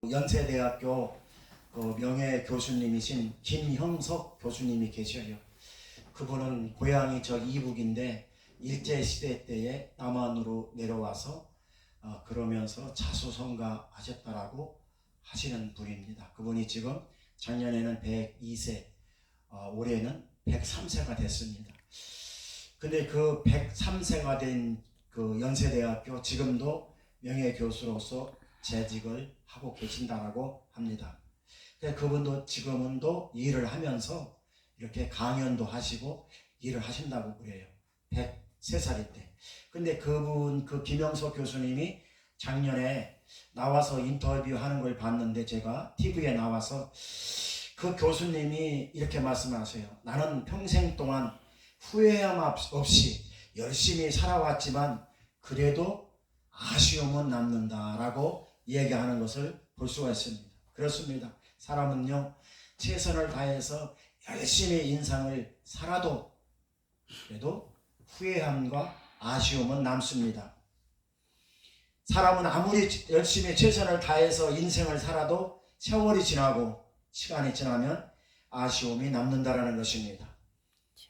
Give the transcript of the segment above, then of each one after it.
연세대학교 명예 교수님이신 김형석 교수님이 계셔요. 그분은 고향이 저 이북인데 일제시대 때에 남한으로 내려와서 그러면서 자수성가 하셨다라고 하시는 분입니다. 그분이 지금 작년에는 102세, 올해는 103세가 됐습니다. 근데 그 103세가 된 그 연세대학교 지금도 명예교수로서 재직을 하고 계신다라고 합니다. 그분도 지금도 일을 하면서 이렇게 강연도 하시고 일을 하신다고 그래요. 103살일 때. 근데 그분, 그 김영석 교수님이 작년에 나와서 인터뷰하는 걸 봤는데 제가 TV에 나와서 그 교수님이 이렇게 말씀하세요. 나는 평생 동안 후회함 없이 열심히 살아왔지만 그래도 아쉬움은 남는다라고 얘기하는 것을 볼 수가 있습니다. 그렇습니다. 사람은요, 최선을 다해서 열심히 인생을 살아도 그래도 후회함과 아쉬움은 남습니다. 사람은 아무리 열심히 최선을 다해서 인생을 살아도 세월이 지나고 시간이 지나면 아쉬움이 남는다라는 것입니다.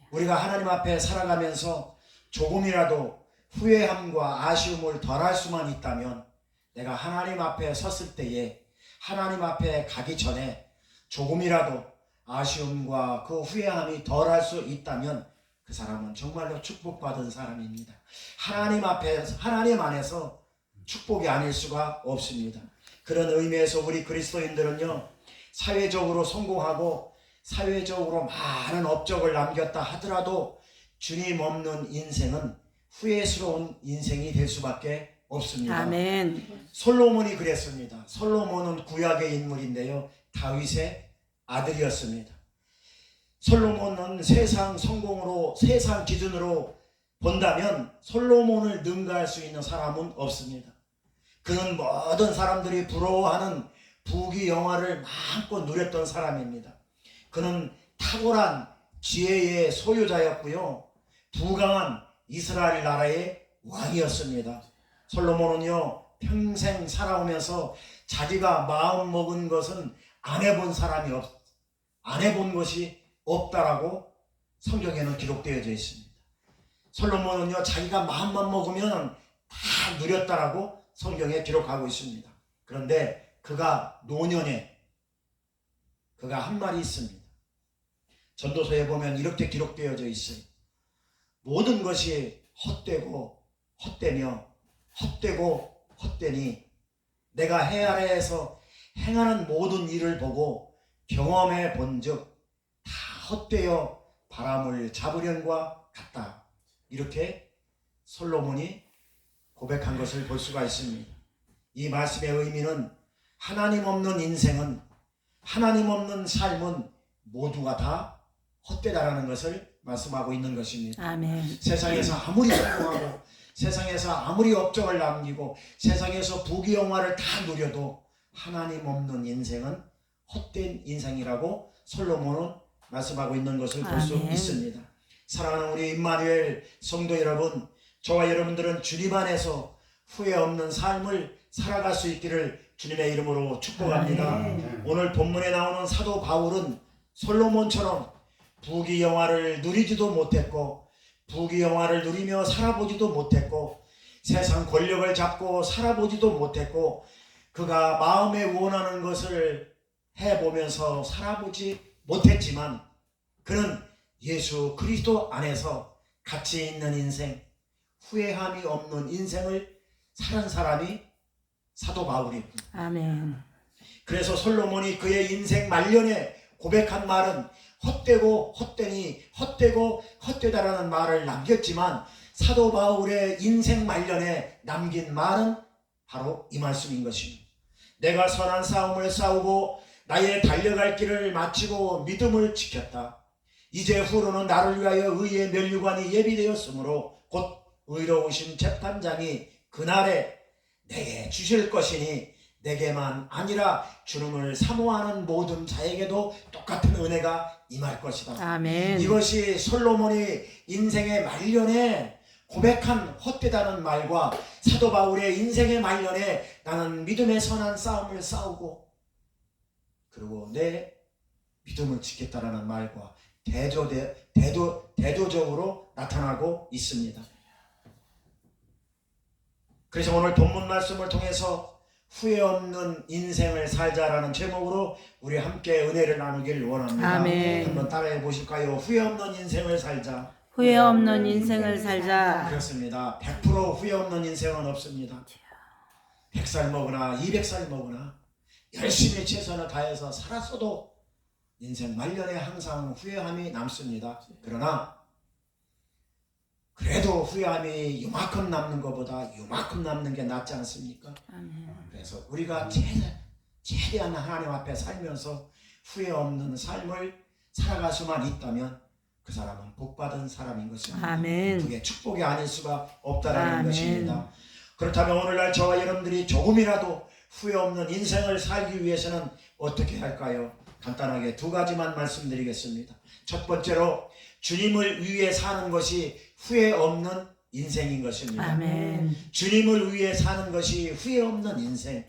우리가 하나님 앞에 살아가면서 조금이라도 후회함과 아쉬움을 덜할 수만 있다면 내가 하나님 앞에 섰을 때에 하나님 앞에 가기 전에 조금이라도 아쉬움과 그 후회함이 덜할 수 있다면 그 사람은 정말로 축복받은 사람입니다. 하나님 앞에, 하나님 안에서 축복이 아닐 수가 없습니다. 그런 의미에서 우리 그리스도인들은요, 사회적으로 성공하고 사회적으로 많은 업적을 남겼다 하더라도 주님 없는 인생은 후회스러운 인생이 될 수밖에 없습니다. 아멘. 솔로몬이 그랬습니다. 솔로몬은 구약의 인물인데요, 다윗의 아들이었습니다. 솔로몬은 세상 성공으로, 세상 기준으로 본다면 솔로몬을 능가할 수 있는 사람은 없습니다. 그는 모든 사람들이 부러워하는 부귀영화를 마음껏 누렸던 사람입니다. 그는 탁월한 지혜의 소유자였고요, 부강한 이스라엘 나라의 왕이었습니다. 솔로몬은요, 평생 살아오면서 자기가 마음 먹은 것은 안 해본 것이 없다라고 성경에는 기록되어져 있습니다. 솔로몬은요, 자기가 마음만 먹으면 다 누렸다라고 성경에 기록하고 있습니다. 그런데 그가 노년에 그가 한 말이 있습니다. 전도서에 보면 이렇게 기록되어져 있어요. 모든 것이 헛되고 헛되며 헛되고 헛되니 내가 해 아래에서 행하는 모든 일을 보고 경험해 본즉 다 헛되어 바람을 잡으련과 같다. 이렇게 솔로몬이 고백한 것을 볼 수가 있습니다. 이 말씀의 의미는 하나님 없는 인생은, 하나님 없는 삶은 모두가 다 헛되다라는 것을 말씀하고 있는 것입니다. 아멘. 세상에서 아무리 성공하고 세상에서 아무리 업적을 남기고 세상에서 부귀영화를 다 누려도 하나님 없는 인생은 헛된 인생이라고 솔로몬은 말씀하고 있는 것을 볼 수 있습니다. 사랑하는 우리 임마누엘 성도 여러분, 저와 여러분들은 주님 안에서 후회 없는 삶을 살아갈 수 있기를 주님의 이름으로 축복합니다. 오늘 본문에 나오는 사도 바울은 솔로몬처럼 부귀영화를 누리지도 못했고 부귀영화를 누리며 살아보지도 못했고 세상 권력을 잡고 살아보지도 못했고 그가 마음에 원하는 것을 해보면서 살아보지 못했지만 그는 예수 그리스도 안에서 가치 있는 인생, 후회함이 없는 인생을 사는 사람이 사도 바울입니다. 아멘. 그래서 솔로몬이 그의 인생 말년에 고백한 말은 헛되고 헛되니 헛되고 헛되다라는 말을 남겼지만 사도 바울의 인생 말년에 남긴 말은 바로 이 말씀인 것입니다. 내가 선한 싸움을 싸우고 나의 달려갈 길을 마치고 믿음을 지켰다. 이제 후로는 나를 위하여 의의 면류관이 예비되었으므로 곧 의로우신 재판장이 그날에 내게 주실 것이니 내게만 아니라 주님을 사모하는 모든 자에게도 똑같은 은혜가 임할 것이다. 아멘. 이것이 솔로몬이 인생의 말년에 고백한 헛되다는 말과 사도 바울의 인생의 말년에 나는 믿음의 선한 싸움을 싸우고 그리고 내 믿음을 지켰다라는 말과 대조적으로 나타나고 있습니다. 그래서 오늘 본문 말씀을 통해서 후회 없는 인생을 살자라는 제목으로 우리 함께 은혜를 나누길 원합니다. 아멘. 한번 따라해 보실까요? 후회 없는 인생을 살자. 후회 없는 인생을 살자. 그렇습니다. 100% 후회 없는 인생은 없습니다. 100살 먹으나 200살 먹으나 열심히 최선을 다해서 살았어도 인생 말년에 항상 후회함이 남습니다. 그러나 그래도 후회함이 요만큼 남는 것보다 요만큼 남는 게 낫지 않습니까? 그래서 우리가 최대한 하나님 앞에 살면서 후회 없는 삶을 살아갈 수만 있다면 그 사람은 복받은 사람인 것입니다. 아멘. 그게 축복이 아닐 수가 없다라는 아멘. 것입니다. 그렇다면 오늘날 저와 여러분들이 조금이라도 후회 없는 인생을 살기 위해서는 어떻게 할까요? 간단하게 두 가지만 말씀드리겠습니다. 첫 번째로 주님을 위해 사는 것이 후회 없는 인생인 것입니다. 아멘. 주님을 위해 사는 것이 후회 없는 인생.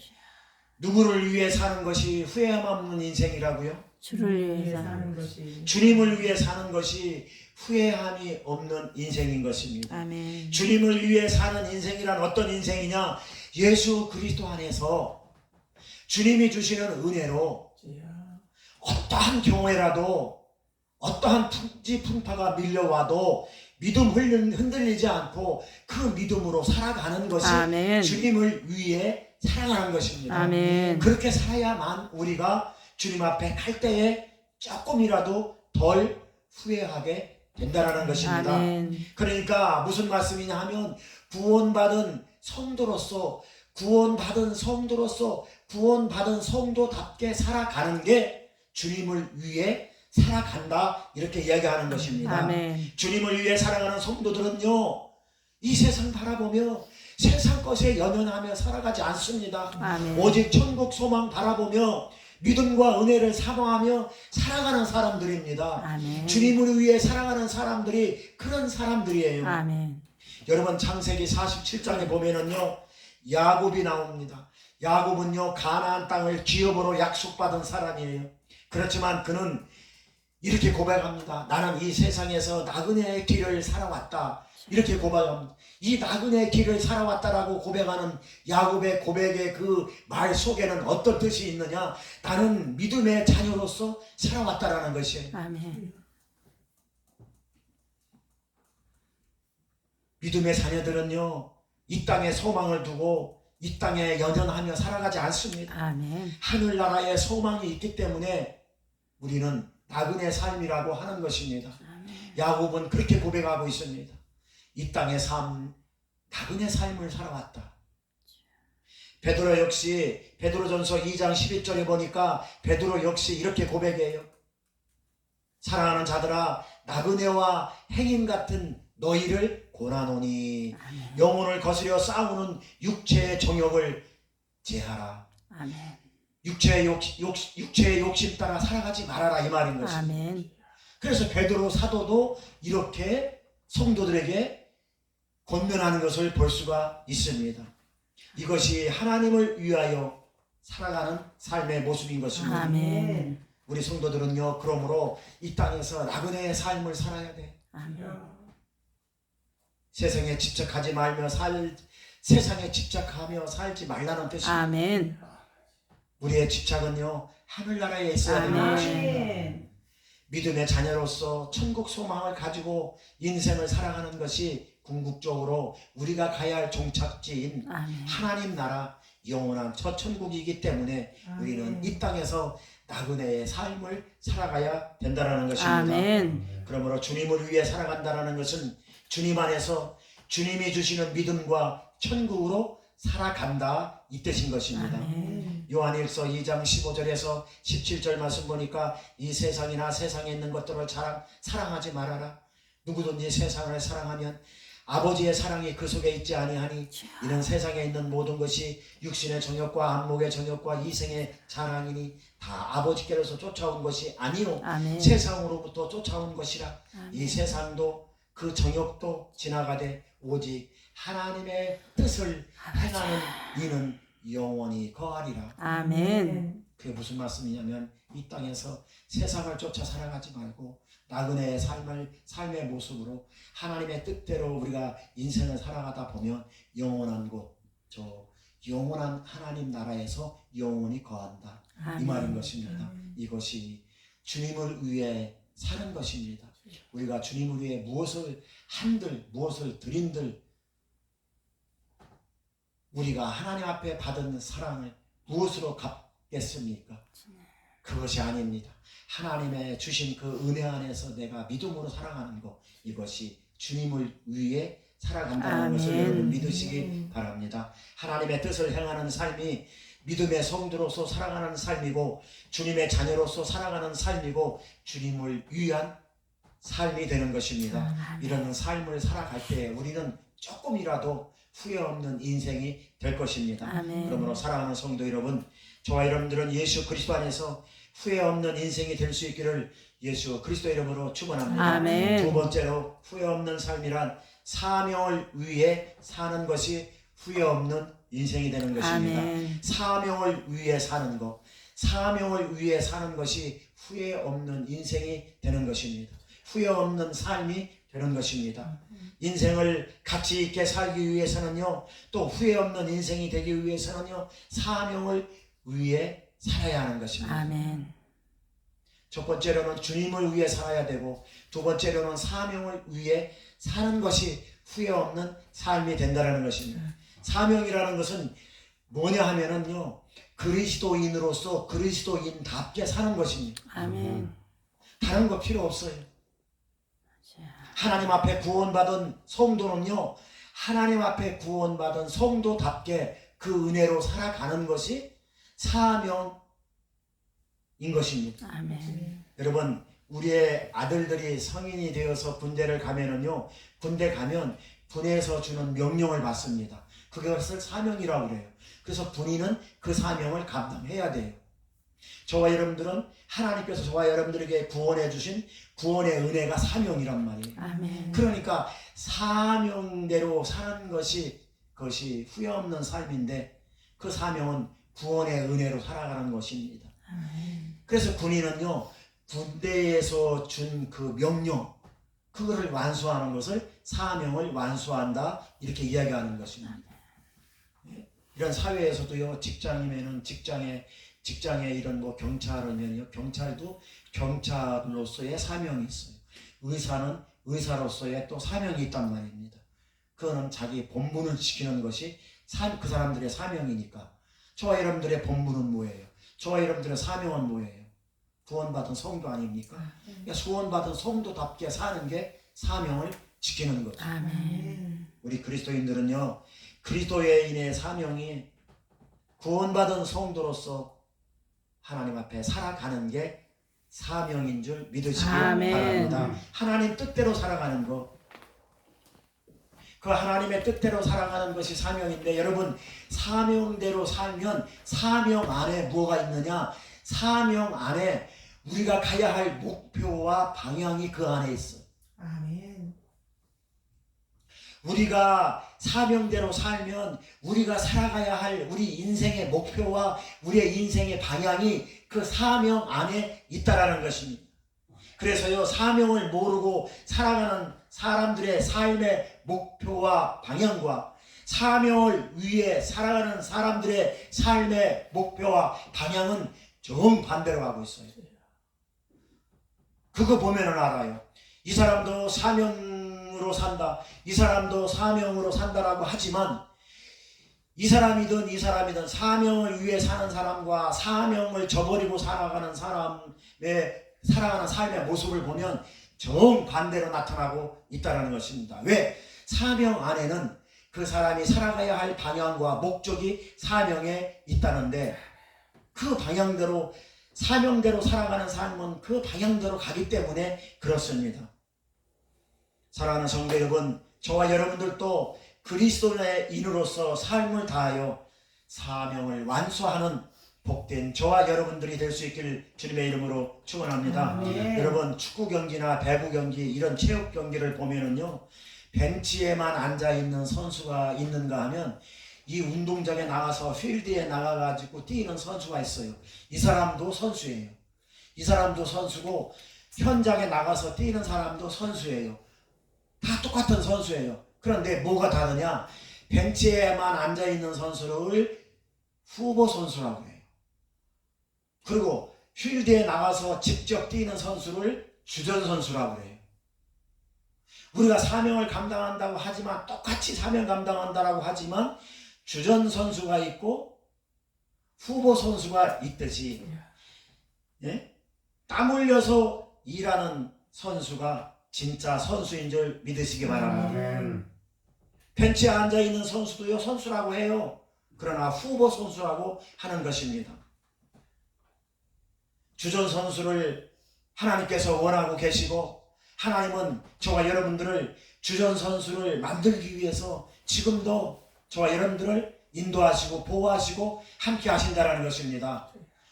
누구를 위해 사는 것이 후회함 없는 인생이라고요? 주를 위해 사는 것이 주님을 위해 사는 것이 후회함이 없는 인생인 것입니다. 아멘. 주님을 위해 사는 인생이란 어떤 인생이냐? 예수 그리스도 안에서 주님이 주시는 은혜로 어떠한 경우에라도 어떠한 풍파가 밀려와도 믿음 흔들리지 않고 그 믿음으로 살아가는 것이 아멘. 주님을 위해 살아가는 것입니다. 아멘. 그렇게 살아야만 우리가 주님 앞에 갈 때에 조금이라도 덜 후회하게 된다는 것입니다. 아멘. 그러니까 무슨 말씀이냐 하면 구원받은 성도로서 구원받은 성도답게 살아가는 게 주님을 위해 살아간다 이렇게 이야기하는 것입니다. 아멘. 주님을 위해 살아가는 성도들은요 이 세상 바라보며 세상 것에 연연하며 살아가지 않습니다. 아멘. 오직 천국 소망 바라보며 믿음과 은혜를 사모하며 살아가는 사람들입니다. 아멘. 주님을 위해 살아가는 사람들이 그런 사람들이에요. 아멘. 여러분 창세기 47장에 보면은요 야곱이 나옵니다. 야곱은요 가나안 땅을 기업으로 약속받은 사람이에요. 그렇지만 그는 이렇게 고백합니다. 나는 이 세상에서 나그네의 길을 살아왔다. 이렇게 고백합니다. 이 나그네의 길을 살아왔다라고 고백하는 야곱의 고백의 그 말 속에는 어떤 뜻이 있느냐? 나는 믿음의 자녀로서 살아왔다라는 것이에요. 아멘. 믿음의 자녀들은요 이 땅에 소망을 두고 이 땅에 연연하며 살아가지 않습니다. 아멘. 하늘나라에 소망이 있기 때문에 우리는 나그네 삶이라고 하는 것입니다. 야곱은 그렇게 고백하고 있습니다. 이 땅의 삶, 나그네 삶을 살아왔다. 베드로 역시 베드로전서 2장 11절에 보니까 베드로 역시 이렇게 고백해요. 사랑하는 자들아 나그네와 행인 같은 너희를 고나노니 영혼을 거스려 싸우는 육체의 정욕을 제하라. 아멘. 육체의 욕심 따라 살아가지 말아라 이 말인 것입니다. 아멘. 그래서 베드로 사도도 이렇게 성도들에게 권면하는 것을 볼 수가 있습니다. 이것이 하나님을 위하여 살아가는 삶의 모습인 것입니다. 아멘. 우리 성도들은요 그러므로 이 땅에서 나그네의 삶을 살아야 돼. 아멘. 세상에 집착하지 말며 세상에 집착하며 살지 말라는 뜻입니다. 아멘. 우리의 집착은요 하늘나라에 있어야 되는 아멘. 것입니다. 믿음의 자녀로서 천국 소망을 가지고 인생을 살아가는 것이 궁극적으로 우리가 가야 할 종착지인 아멘. 하나님 나라 영원한 첫 천국이기 때문에 우리는 이 땅에서 나그네의 삶을 살아가야 된다는 것입니다. 아멘. 그러므로 주님을 위해 살아간다는 것은 주님 안에서 주님이 주시는 믿음과 천국으로 살아간다 이 뜻인 것입니다. 아멘. 요한일서 2장 15절에서 17절 말씀 보니까 이 세상이나 세상에 있는 것들을 사랑하지 말아라. 누구든지 세상을 사랑하면 아버지의 사랑이 그 속에 있지 아니하니 이는 세상에 있는 모든 것이 육신의 정욕과 안목의 정욕과 이생의 자랑이니 다 아버지께로서 쫓아온 것이 아니요 아멘. 세상으로부터 쫓아온 것이라. 아멘. 이 세상도 그 정욕도 지나가되 오직 하나님의 뜻을 행하는 이는 영원히 거하리라. 아멘. 그게 무슨 말씀이냐면 이 땅에서 세상을 쫓아 살아가지 말고 나그네의 삶의 모습으로 하나님의 뜻대로 우리가 인생을 살아가다 보면 영원한 곳, 저 영원한 하나님 나라에서 영원히 거한다. 이 말인 것입니다. 이것이 주님을 위해 사는 것입니다. 우리가 주님을 위해 무엇을 한들 무엇을 드린들 우리가 하나님 앞에 받은 사랑을 무엇으로 갚겠습니까? 그것이 아닙니다. 하나님의 주신 그 은혜 안에서 내가 믿음으로 살아가는 것, 이것이 주님을 위해 살아간다는 것을 여러분 믿으시기 바랍니다. 하나님의 뜻을 행하는 삶이 믿음의 성도로서 살아가는 삶이고 주님의 자녀로서 살아가는 삶이고 주님을 위한 삶이 되는 것입니다. 이런 삶을 살아갈 때 우리는 조금이라도 후회 없는 인생이 될 것입니다. 아멘. 그러므로 사랑하는 성도 여러분, 저와 여러분들은 예수 그리스도 안에서 후회 없는 인생이 될 수 있기를 예수 그리스도 이름으로 축원합니다. 아멘. 두 번째로 후회 없는 삶이란 사명을 위해 사는 것이 후회 없는 인생이 되는 것입니다. 아멘. 사명을 위해 사는 것, 사명을 위해 사는 것이 후회 없는 인생이 되는 것입니다. 후회 없는 삶이 되는 것입니다. 인생을 가치 있게 살기 위해서는요, 또 후회 없는 인생이 되기 위해서는요, 사명을 위해 살아야 하는 것입니다. 아멘. 첫 번째로는 주님을 위해 살아야 되고, 두 번째로는 사명을 위해 사는 것이 후회 없는 삶이 된다는 것입니다. 사명이라는 것은 뭐냐 하면은요, 그리스도인으로서 그리스도인답게 사는 것입니다. 아멘. 다른 거 필요 없어요. 하나님 앞에 구원받은 성도는요, 하나님 앞에 구원받은 성도답게 그 은혜로 살아가는 것이 사명인 것입니다. 아멘. 여러분, 우리의 아들들이 성인이 되어서 군대를 가면은요, 군대 가면 군에서 주는 명령을 받습니다. 그것을 사명이라고 그래요. 그래서 군인은 그 사명을 감당해야 돼요. 저와 여러분들은 하나님께서 저와 여러분들에게 구원해 주신 구원의 은혜가 사명이란 말이에요. 아멘. 그러니까 사명대로 사는 것이 그것이 후회 없는 삶인데 그 사명은 구원의 은혜로 살아가는 것입니다. 아멘. 그래서 군인은요, 군대에서 준 그 명령, 그거를 완수하는 것을 사명을 완수한다, 이렇게 이야기하는 것입니다. 이런 사회에서도요, 직장이면은 직장에 이런 뭐 경찰이면요, 경찰도 경찰로서의 사명이 있어요. 의사는 의사로서의 또 사명이 있단 말입니다. 그거는 자기 본분을 지키는 것이 그 사람들의 사명이니까. 저와 여러분들의 본분은 뭐예요? 저와 여러분들의 사명은 뭐예요? 구원받은 성도 아닙니까? 그러니까 구원받은 성도답게 사는 게 사명을 지키는 거죠. 아멘. 우리 그리스도인들은요, 그리스도인의 사명이 구원받은 성도로서 하나님 앞에 살아가는 게 사명인 줄 믿으시기 아멘. 바랍니다. 하나님 뜻대로 살아가는 것, 그 하나님의 뜻대로 살아가는 것이 사명인데, 여러분, 사명대로 살면 사명 안에 뭐가 있느냐? 사명 안에 우리가 가야 할 목표와 방향이 그 안에 있어요. 아멘. 우리가 사명대로 살면 우리가 살아가야 할 우리 인생의 목표와 우리의 인생의 방향이 그 사명 안에 있다라는 것입니다. 그래서요, 사명을 모르고 살아가는 사람들의 삶의 목표와 방향과 사명을 위해 살아가는 사람들의 삶의 목표와 방향은 정반대로 가고 있어요. 그거 보면은 알아요. 이 사람도 사명으로 산다, 이 사람도 사명으로 산다라고 하지만, 이 사람이든 사명을 위해 사는 사람과 사명을 저버리고 살아가는 사람의 살아가는 삶의 모습을 보면 정반대로 나타나고 있다는 것입니다. 왜? 사명 안에는 그 사람이 살아가야 할 방향과 목적이 사명에 있다는데, 그 방향대로 사명대로 살아가는 삶은 그 방향대로 가기 때문에 그렇습니다. 사랑하는 성도 여러분, 저와 여러분들도 그리스도인으로서 삶을 다하여 사명을 완수하는 복된 저와 여러분들이 될 수 있길 주님의 이름으로 축원합니다. 아멘. 여러분 축구 경기나 배구 경기 이런 체육 경기를 보면은요 벤치에만 앉아 있는 선수가 있는가 하면 이 운동장에 나가서 필드에 나가가지고 뛰는 선수가 있어요. 이 사람도 선수예요. 이 사람도 선수고 현장에 나가서 뛰는 사람도 선수예요. 다 똑같은 선수예요. 그런데 뭐가 다르냐? 벤치에만 앉아 있는 선수를 후보 선수라고 해요. 그리고 필드에 나가서 직접 뛰는 선수를 주전 선수라고 해요. 우리가 사명을 감당한다고 하지만 똑같이 사명 감당한다라고 하지만 주전 선수가 있고 후보 선수가 있듯이 예? 땀 흘려서 일하는 선수가 진짜 선수인 줄 믿으시기 바랍니다. 벤치에 앉아있는 선수도요 선수라고 해요. 그러나 후보 선수라고 하는 것입니다. 주전 선수를 하나님께서 원하고 계시고 하나님은 저와 여러분들을 주전 선수를 만들기 위해서 지금도 저와 여러분들을 인도하시고 보호하시고 함께 하신다는 것입니다.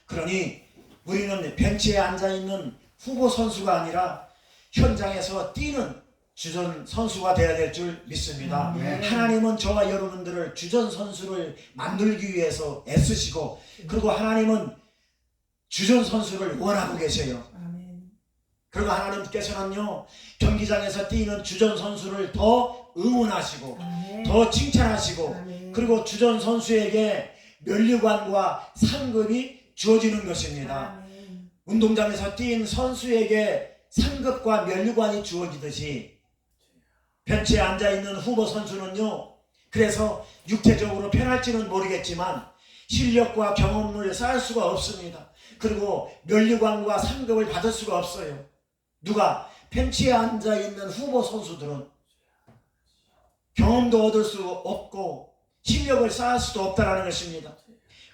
그러니 우리는 벤치에 앉아있는 후보 선수가 아니라 현장에서 뛰는 주전 선수가 되어야 될 줄 믿습니다. 하나님은 저와 여러분들을 주전 선수를 만들기 위해서 애쓰시고 그리고 하나님은 주전 선수를 원하고 계세요. 그리고 하나님께서는요 경기장에서 뛰는 주전 선수를 더 응원하시고 더 칭찬하시고 그리고 주전 선수에게 면류관과 상급이 주어지는 것입니다. 운동장에서 뛴 선수에게 상급과 면류관이 주어지듯이 벤치에 앉아있는 후보 선수는요 그래서 육체적으로 편할지는 모르겠지만 실력과 경험을 쌓을 수가 없습니다. 그리고 면류관과 상급을 받을 수가 없어요. 누가? 벤치에 앉아있는 후보 선수들은 경험도 얻을 수 없고 실력을 쌓을 수도 없다는 것입니다.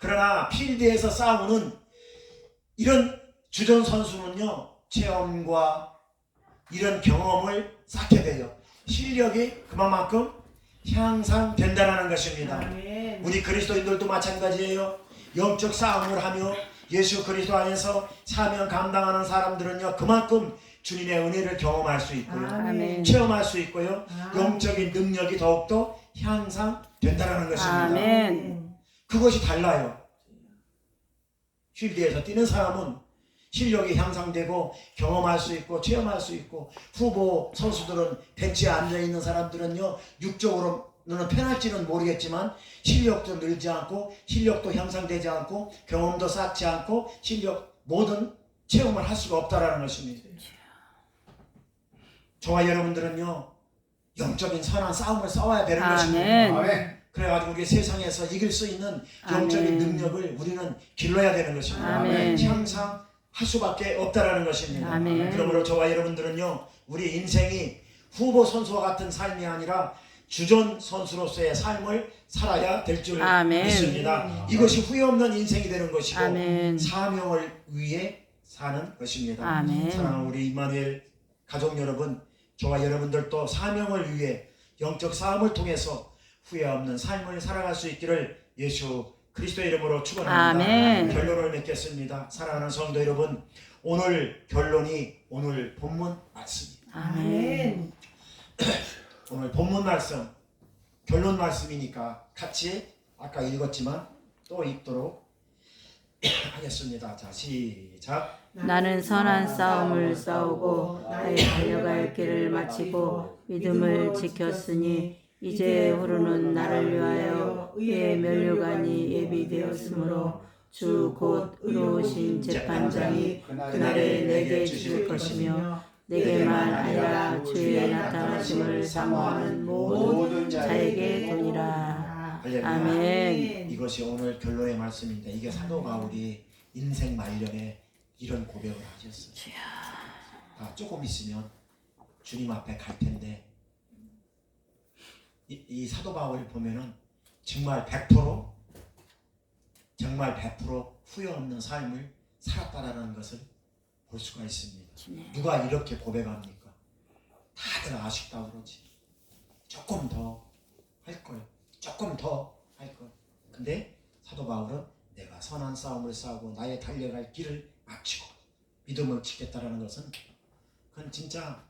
그러나 필드에서 싸우는 이런 주전 선수는요 체험과 이런 경험을 쌓게 돼요. 실력이 그만큼 향상된다는 것입니다. 우리 그리스도인들도 마찬가지예요. 영적 싸움을 하며 예수 그리스도 안에서 사명 감당하는 사람들은요 그만큼 주님의 은혜를 경험할 수 있고요. 아멘. 체험할 수 있고요. 영적인 능력이 더욱더 향상된다는 것입니다. 아멘. 그것이 달라요. 필드에서 뛰는 사람은 실력이 향상되고 경험할 수 있고 체험할 수 있고 후보 선수들은 벤치에 앉아있는 사람들은요 육적으로는 편할지는 모르겠지만 실력도 늘지 않고 실력도 향상되지 않고 경험도 쌓지 않고 실력 모든 체험을 할 수가 없다는 것입니다. 저와 여러분들은요 영적인 선한 싸움을 싸워야 되는 것입니다. 그래가지고 우리 세상에서 이길 수 있는 영적인 아멘. 능력을 우리는 길러야 되는 것입니다. 아멘. 향상할 수밖에 없다라는 것입니다. 아멘. 그러므로 저와 여러분들은요 우리 인생이 후보 선수와 같은 삶이 아니라 주전 선수로서의 삶을 살아야 될 줄 아멘. 믿습니다. 이것이 후회 없는 인생이 되는 것이고 아멘. 사명을 위해 사는 것입니다. 아멘. 사랑하는 우리 이마누엘 가족 여러분, 저와 여러분들도 사명을 위해 영적 싸움을 통해서 후회 없는 삶을 살아갈 수 있기를 예수 그리스도의 이름으로 축원합니다. 아멘. 결론을 맺겠습니다. 사랑하는 성도 여러분, 오늘 결론이 오늘 본문 말씀입니다. 아멘. 오늘 본문 말씀, 결론 말씀이니까 같이 아까 읽었지만 또 읽도록 하겠습니다. 자, 시작. 나는 선한 싸움을 싸우고 나의 달려갈 길을 마치고 믿음을 지켰으니 이제 후로는 나를 위하여 의의 면류관이 예비되었으므로 주 곧 의로우신 재판장이 그날에 내게 주실 것이며 내게만 아니라 주의 나타나심을 사모하는 모든 자에게 도니라. 아멘. 이것이 오늘 결론의 말씀입니다. 이게 사도 바울이 인생 말년에 이런 고백을 하셨어요. 조금 있으면 주님 앞에 갈 텐데 이 사도 바울을 보면은 정말 100% 후회 없는 삶을 살았다라는 것을 볼 수가 있습니다. 누가 이렇게 고백합니까? 다들 아쉽다고 그러지. 조금 더 할 걸. 조금 더 할 걸. 근데 사도 바울은 내가 선한 싸움을 싸우고 나의 달려갈 길을 마치고 믿음을 지켰다라는 것은 그건 진짜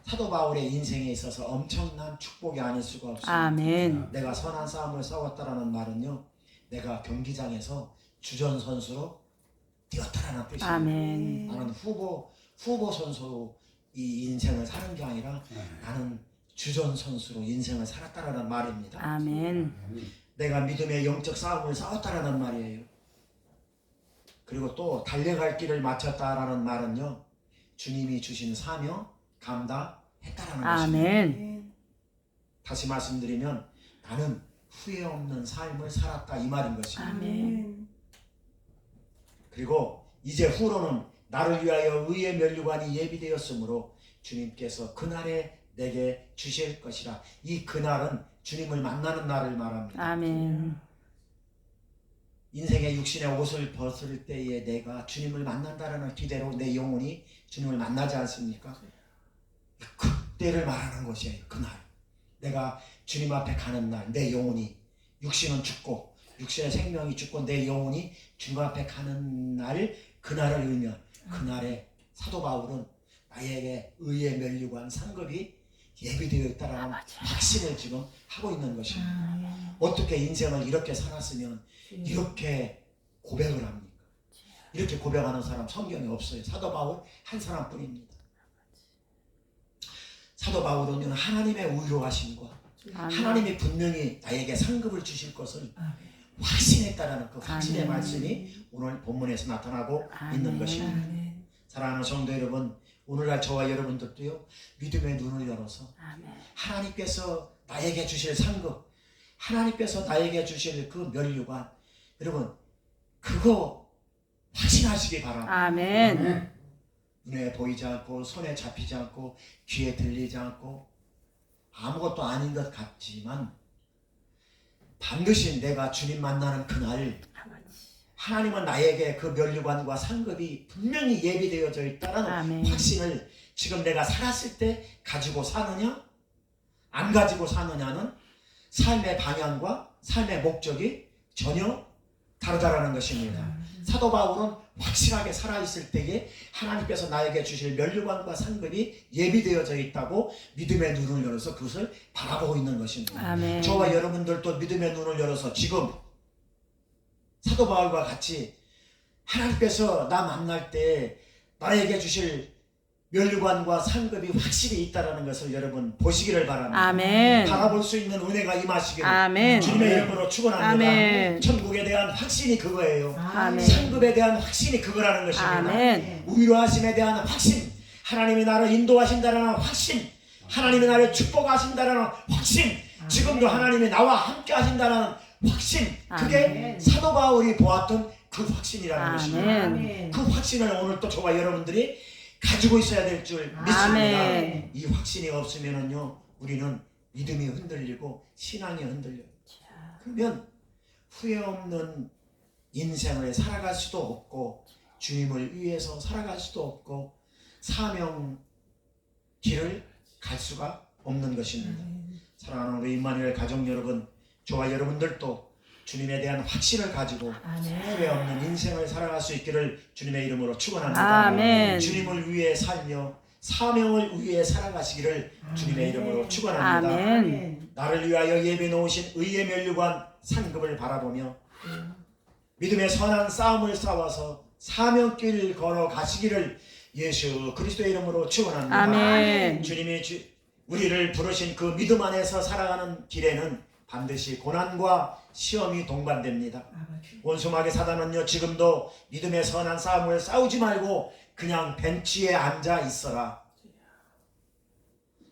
사도 바울의 인생에 있어서 엄청난 축복이 아닐 수가 없습니다. 아멘. 내가 선한 싸움을 싸웠다라는 말은요, 내가 경기장에서 주전 선수로 뛰었다라는 뜻입니다. 아멘. 나는 후보 선수로 이 인생을 사는 게 아니라 나는 주전 선수로 인생을 살았다라는 말입니다. 아멘. 내가 믿음의 영적 싸움을 싸웠다라는 말이에요. 그리고 또 달려갈 길을 마쳤다라는 말은요, 주님이 주신 사명 감당했다라는 것입니다. 아멘. 다시 말씀드리면 나는 후회 없는 삶을 살았다 이 말인 것입니다. 아멘. 그리고 이제 후로는 나를 위하여 의의 면류관이 예비되었으므로 주님께서 그날에 내게 주실 것이라. 이 그날은 주님을 만나는 날을 말합니다. 아멘. 인생의 육신의 옷을 벗을 때에 내가 주님을 만난다라는 기대로 내 영혼이 주님을 만나지 않습니까? 그때를 말하는 것이에요. 그날 내가 주님 앞에 가는 날, 내 영혼이, 육신은 죽고 육신의 생명이 죽고 내 영혼이 주님 앞에 가는 날, 그날을 의미한 그날에 사도 바울은 나에게 의의 면류관 상급이 예비되어 있다라는 확신을 지금 하고 있는 것입니다. 어떻게 인생을 이렇게 살았으면 이렇게 고백을 합니까? 이렇게 고백하는 사람 성경에 없어요. 사도 바울 한 사람뿐입니다. 사도 바울은 하나님의 의로하심과 하나님이 분명히 나에게 상급을 주실 것을 확신했다라는 그 확신의 아멘. 말씀이 오늘 본문에서 나타나고 있는 아멘. 것입니다. 사랑하는 성도 여러분, 오늘날 저와 여러분들도요, 믿음의 눈을 열어서 아멘. 하나님께서 나에게 주실 상급, 하나님께서 나에게 주실 그 면류관, 여러분 그거 확신하시기 바랍니다. 아멘. 눈에 보이지 않고 손에 잡히지 않고 귀에 들리지 않고 아무것도 아닌 것 같지만 반드시 내가 주님 만나는 그날 하나님은 나에게 그 면류관과 상급이 분명히 예비되어져 있다는 아멘. 확신을 지금 내가 살았을 때 가지고 사느냐 안 가지고 사느냐는 삶의 방향과 삶의 목적이 전혀 다르다라는 것입니다. 사도 바울은 확실하게 살아있을 때에 하나님께서 나에게 주실 면류관과 상급이 예비되어져 있다고 믿음의 눈을 열어서 그것을 바라보고 있는 것입니다. 아멘. 저와 여러분들도 믿음의 눈을 열어서 지금 사도 바울과 같이 하나님께서 나 만날 때 나에게 주실 면류관과 상급이 확실히 있다는 것을 여러분 보시기를 바랍니다. 아멘. 바라볼 수 있는 은혜가 임하시기를 아멘. 주님의 이름으로 축원합니다. 아멘. 천국에 대한 확신이 그거예요. 아멘. 상급에 대한 확신이 그거라는 것입니다. 아멘. 위로하심에 대한 확신, 하나님이 나를 인도하신다는 확신, 하나님이 나를 축복하신다는 확신, 지금도 하나님이 나와 함께 하신다는 확신, 그게 아멘. 사도 바울이 보았던 그 확신이라는 것입니다. 아멘. 그 확신을 오늘 또 저와 여러분들이 가지고 있어야 될 줄 믿습니다. 아멘. 이 확신이 없으면은요, 우리는 믿음이 흔들리고 신앙이 흔들려요. 그러면 후회 없는 인생을 살아갈 수도 없고 주님을 위해서 살아갈 수도 없고 사명 길을 갈 수가 없는 것입니다. 사랑하는 우리 임마누엘 가족 여러분, 저와 여러분들도 주님에 대한 확신을 가지고 후회 없는 인생을 살아갈 수 있기를 주님의 이름으로 축원합니다. 아멘. 주님을 위해 살며 사명을 위해 살아가시기를 주님의 이름으로 축원합니다. 아멘. 나를 위하여 예배 놓으신 의의 면류관 상급을 바라보며 믿음의 선한 싸움을 싸워서 사명길 걸어 가시기를 예수 그리스도의 이름으로 축원합니다. 아멘. 주님이 우리를 부르신 그 믿음 안에서 살아가는 길에는 반드시 고난과 시험이 동반됩니다. 원수마귀 사단은요, 지금도 믿음의 선한 싸움을 싸우지 말고 그냥 벤치에 앉아 있어라.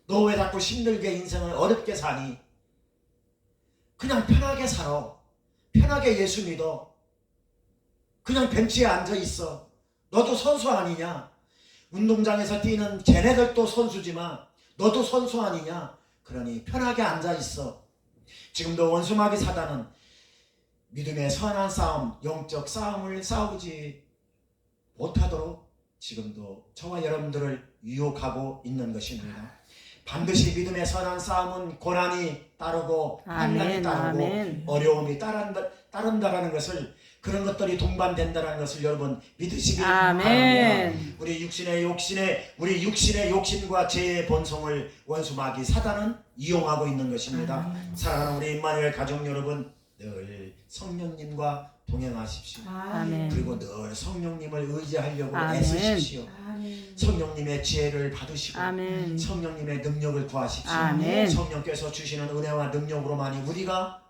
너 왜 자꾸 힘들게 인생을 어렵게 사니? 그냥 편하게 살아. 편하게 예수 믿어. 그냥 벤치에 앉아 있어. 너도 선수 아니냐? 운동장에서 뛰는 걔네들도 선수지만 너도 선수 아니냐? 그러니 편하게 앉아 있어. 지금도 원수마귀 사단은 믿음의 선한 싸움, 영적 싸움을 싸우지 못하도록 지금도 저와 여러분들을 유혹하고 있는 것입니다. 반드시 믿음의 선한 싸움은 고난이 따르고 환난이 아멘. 따르고 아멘. 어려움이 따른다라는 것을 그런 것들이 동반된다는 것을 여러분 믿으시기 아멘. 바랍니다. 우리 육신의 욕심과 죄의 본성을 원수 마귀 사단은 이용하고 있는 것입니다. 사랑하는 우리 임마누엘 가족 여러분, 늘 성령님과 동행하십시오. 아멘. 그리고 늘 성령님을 의지하려고 아멘. 애쓰십시오. 아멘. 성령님의 지혜를 받으시고 아멘. 성령님의 능력을 구하십시오. 아멘. 성령께서 주시는 은혜와 능력으로만이 우리가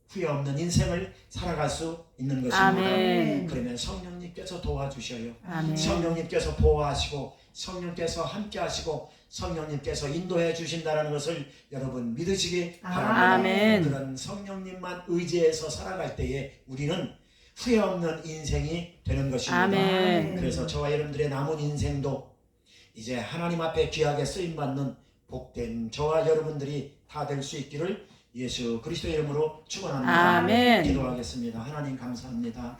후회 없는 인생을 살아갈 수 있는 것입니다. 아멘. 그러면 성령님께서 도와주셔요. 아멘. 성령님께서 보호하시고 성령께서 함께하시고 성령님께서 인도해 주신다는 것을 여러분 믿으시기 바랍니다. 아멘. 그런 성령님만 의지해서 살아갈 때에 우리는 후회 없는 인생이 되는 것입니다. 아멘. 그래서 저와 여러분들의 남은 인생도 이제 하나님 앞에 귀하게 쓰임받는 복된 저와 여러분들이 다 될 수 있기를 예수 그리스도의 이름으로 축원합니다. 아멘. 기도하겠습니다. 하나님 감사합니다.